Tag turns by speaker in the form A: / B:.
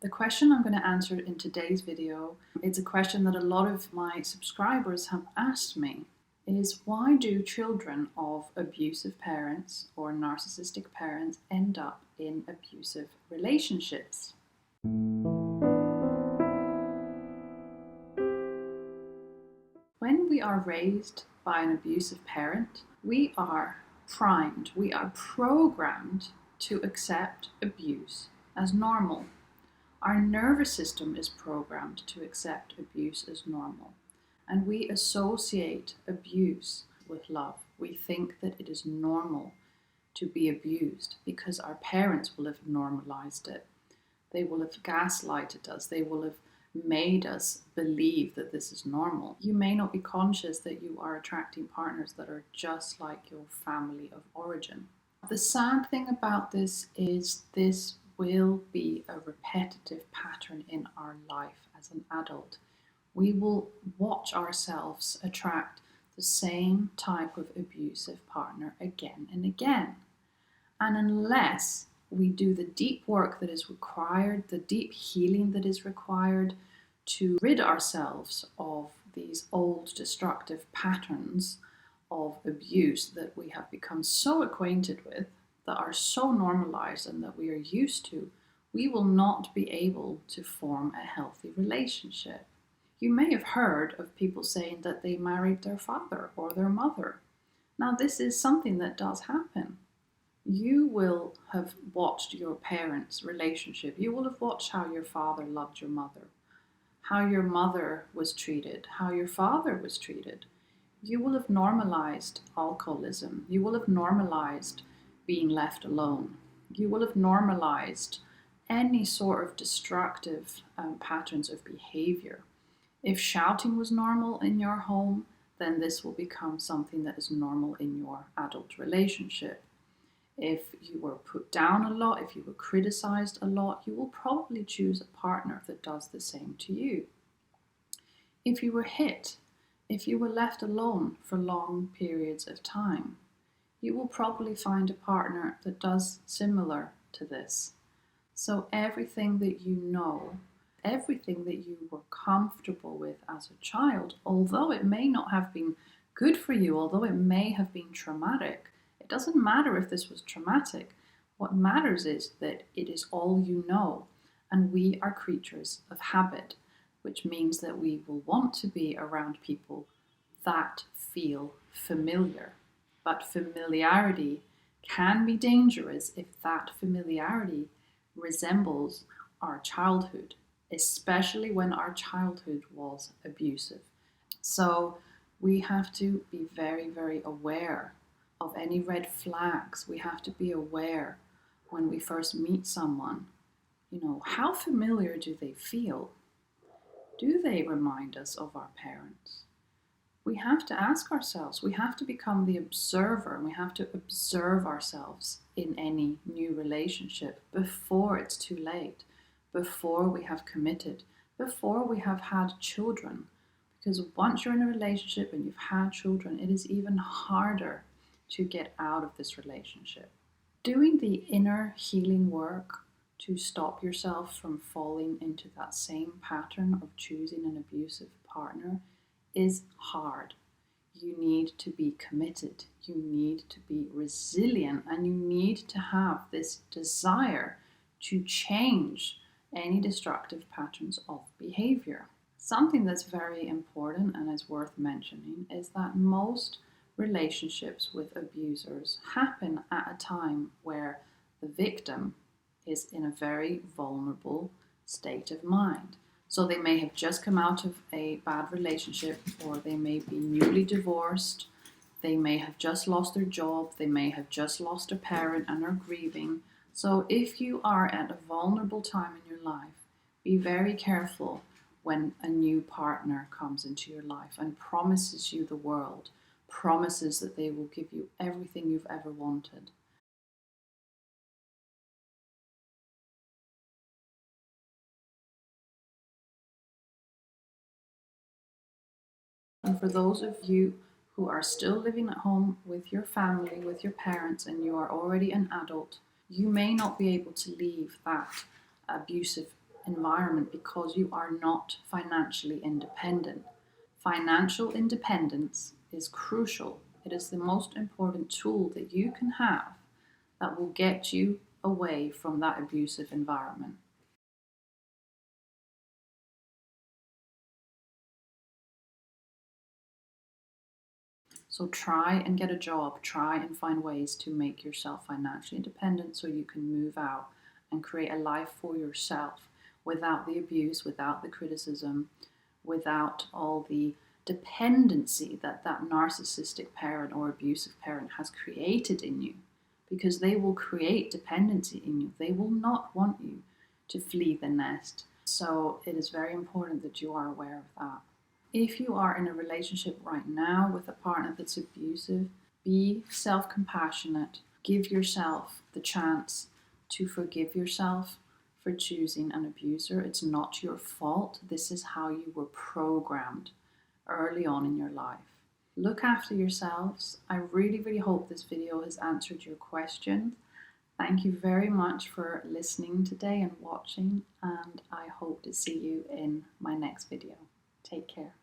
A: The question I'm going to answer in today's video, it's a question that a lot of my subscribers have asked me, is why do children of abusive parents or narcissistic parents end up in abusive relationships? When we are raised by an abusive parent, we are primed, we are programmed to accept abuse as normal. Our nervous system is programmed to accept abuse as normal, and we associate abuse with love. We think that it is normal to be abused because our parents will have normalized it. They will have gaslighted us. They will have made us believe that this is normal. You may not be conscious that you are attracting partners that are just like your family of origin. The sad thing about this is this will be a repetitive pattern in our life as an adult. We will watch ourselves attract the same type of abusive partner again and again. And unless we do the deep work that is required, the deep healing that is required to rid ourselves of these old destructive patterns of abuse that we have become so acquainted with, that are so normalized and that we are used to, we will not be able to form a healthy relationship. You may have heard of people saying that they married their father or their mother. Now, this is something that does happen. You will have watched your parents' relationship. You will have watched how your father loved your mother, how your mother was treated, how your father was treated. You will have normalized alcoholism. You will have normalized being left alone. You will have normalized any sort of destructive patterns of behavior. If shouting was normal in your home, then this will become something that is normal in your adult relationship. If you were put down a lot, if you were criticized a lot, you will probably choose a partner that does the same to you. If you were hit, if you were left alone for long periods of time, you will probably find a partner that does similar to this. So everything that you know, everything that you were comfortable with as a child, although it may not have been good for you, although it may have been traumatic, it doesn't matter if this was traumatic. What matters is that it is all you know, and we are creatures of habit, which means that we will want to be around people that feel familiar. But familiarity can be dangerous if that familiarity resembles our childhood, especially when our childhood was abusive. So we have to be very, very aware of any red flags. We have to be aware when we first meet someone, how familiar do they feel? Do they remind us of our parents? We have to ask ourselves, we have to become the observer, and we have to observe ourselves in any new relationship before it's too late, before we have committed, before we have had children. Because once you're in a relationship and you've had children, it is even harder to get out of this relationship. Doing the inner healing work to stop yourself from falling into that same pattern of choosing an abusive partner is hard. You need to be committed, you need to be resilient, and you need to have this desire to change any destructive patterns of behavior. Something that's very important and is worth mentioning is that most relationships with abusers happen at a time where the victim is in a very vulnerable state of mind. So they may have just come out of a bad relationship, or they may be newly divorced, they may have just lost their job, they may have just lost a parent and are grieving. So if you are at a vulnerable time in your life, be very careful when a new partner comes into your life and promises you the world, promises that they will give you everything you've ever wanted. And for those of you who are still living at home with your family, with your parents, and you are already an adult, you may not be able to leave that abusive environment because you are not financially independent. Financial independence is crucial. It is the most important tool that you can have that will get you away from that abusive environment. So try and get a job, try and find ways to make yourself financially independent so you can move out and create a life for yourself without the abuse, without the criticism, without all the dependency that that narcissistic parent or abusive parent has created in you, because they will create dependency in you. They will not want you to flee the nest. So it is very important that you are aware of that. If you are in a relationship right now with a partner that's abusive, be self-compassionate. Give yourself the chance to forgive yourself for choosing an abuser. It's not your fault. This is how you were programmed early on in your life. Look after yourselves. I really, really hope this video has answered your questions. Thank you very much for listening today and watching, and I hope to see you in my next video. Take care.